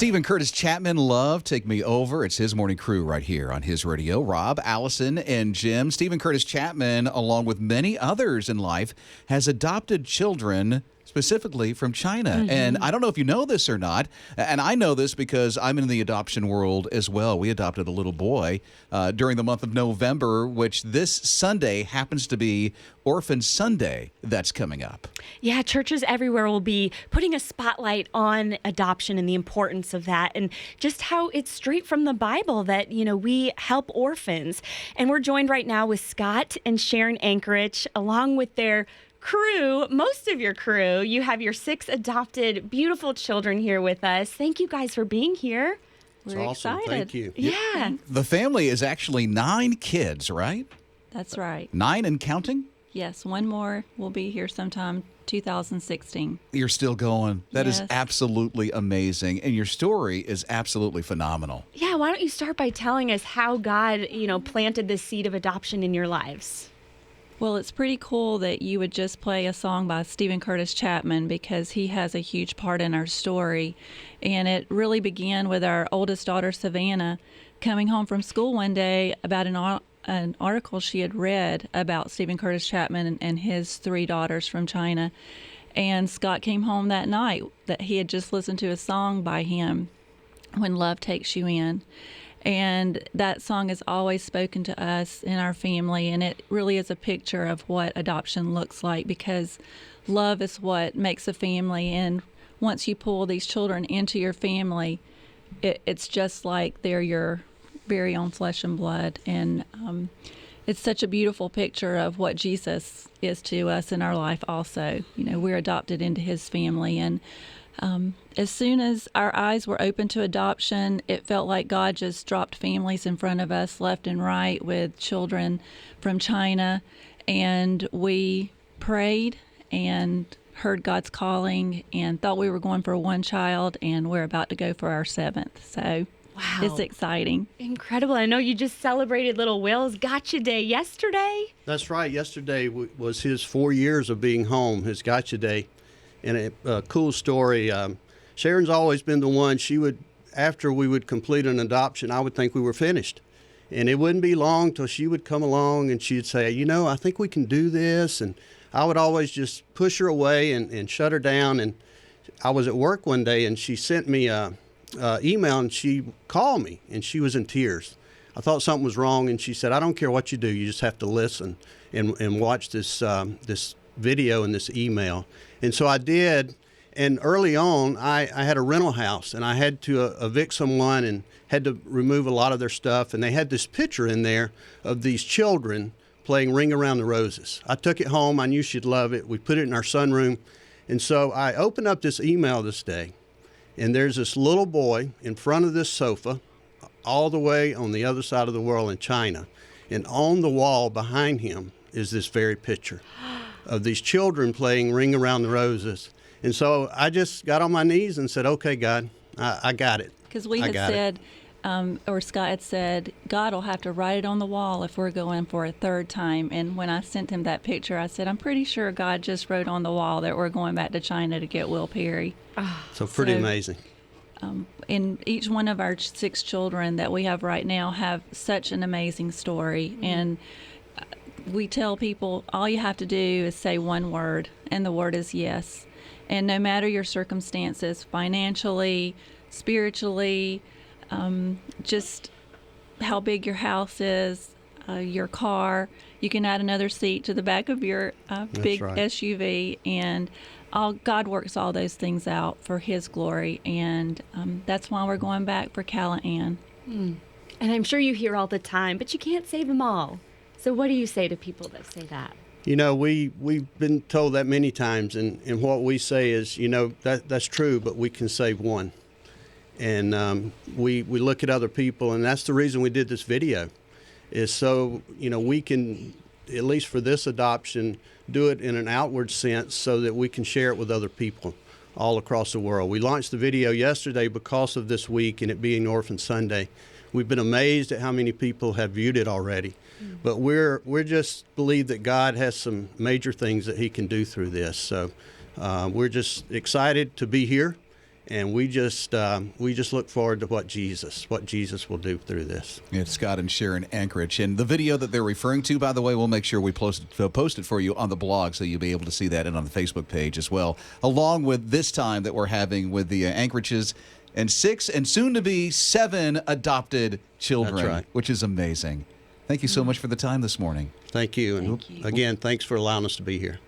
Steven Curtis Chapman, Love, Take Me Over. It's his morning crew right here on his radio. Rob, Allison, and Jim. Steven Curtis Chapman, along with many others in life, has adopted children specifically from China. And I don't know if you know this or not, and I know this because I'm in the adoption world as well. We adopted a little boy during the month of November, which this Sunday happens to be Orphan Sunday that's coming up. Yeah, churches everywhere will be putting a spotlight on adoption and the importance of that, and just how it's straight from the Bible that, we help orphans. And we're joined right now with Scott and Sharon Ankerich, along with their crew, most of your crew. You have your 6 adopted beautiful children here with us. Thank you guys for being here. We're awesome. excited. Thank you. Yeah. The family is actually 9 kids, right? That's right. 9 and counting? Yes, one more will be here sometime 2016. You're still going. That is Yes. absolutely amazing. And your story is absolutely phenomenal. Yeah, why don't you start by telling us how God, planted this seed of adoption in your lives? Well, it's pretty cool that you would just play a song by Steven Curtis Chapman because he has a huge part in our story. And it really began with our oldest daughter, Savannah, coming home from school one day about an article she had read about Steven Curtis Chapman and his 3 daughters from China. And Scott came home that night that he had just listened to a song by him, When Love Takes You In. And that song has always spoken to us in our family, and it really is a picture of what adoption looks like, because love is what makes a family. And once you pull these children into your family, it's just like they're your very own flesh and blood. And it's such a beautiful picture of what Jesus is to us in our life also. We're adopted into his family. And as soon as our eyes were open to adoption, it felt like God just dropped families in front of us left and right with children from China. And we prayed and heard God's calling and thought we were going for 1 child, and we're about to go for our 7th. So Wow. it's exciting. Incredible. I know you just celebrated little Will's Gotcha Day yesterday. That's right. Yesterday was his 4 years of being home, his Gotcha Day. And a cool story. Sharon's always been the one. She would, after we would complete an adoption, I would think we were finished. And it wouldn't be long till she would come along and she'd say, I think we can do this. And I would always just push her away and shut her down. And I was at work one day and she sent me a email and she called me and she was in tears. I thought something was wrong, and she said, I don't care what you do, you just have to listen and watch this video and this email. And so I did. And early on, I had a rental house, and I had to evict someone and had to remove a lot of their stuff. And they had this picture in there of these children playing Ring Around the Roses. I took it home. I knew she'd love it. We put it in our sunroom. And so I opened up this email this day, and there's this little boy in front of this sofa all the way on the other side of the world in China. And on the wall behind him is this very picture of these children playing Ring Around the Roses. And so I just got on my knees and said, okay, God, I got it. Because we had said, or Scott had said, God will have to write it on the wall if we're going for a 3rd time. And when I sent him that picture, I said, I'm pretty sure God just wrote on the wall that we're going back to China to get Will Perry. So pretty amazing. And each one of our 6 children that we have right now have such an amazing story. And we tell people all you have to do is say one word, and the word is yes. And no matter your circumstances, financially, spiritually, just how big your house is, your car, you can add another seat to the back of your big right. SUV, and God works all those things out for his glory. And that's why we're going back for Callahan. And I'm sure you hear all the time, but you can't save them all. So what do you say to people that say that? We've been told that many times, and what we say is, that's true, but we can save one. And we look at other people, and that's the reason we did this video, is so, we can, at least for this adoption, do it in an outward sense so that we can share it with other people all across the world. We launched the video yesterday because of this week and it being Orphan Sunday. We've been amazed at how many people have viewed it already. But we're just believe that God has some major things that he can do through this. So we're just excited to be here And we just look forward to what Jesus will do through this. It's Scott and Sharon Ankerich. And the video that they're referring to, by the way, we'll make sure we post it for you on the blog so you'll be able to see that and on the Facebook page as well, along with this time that we're having with the Ankeriches and 6 and soon to be 7 adopted children, That's right. which is amazing. Thank you so much for the time this morning. Thank you. And again, thanks for allowing us to be here.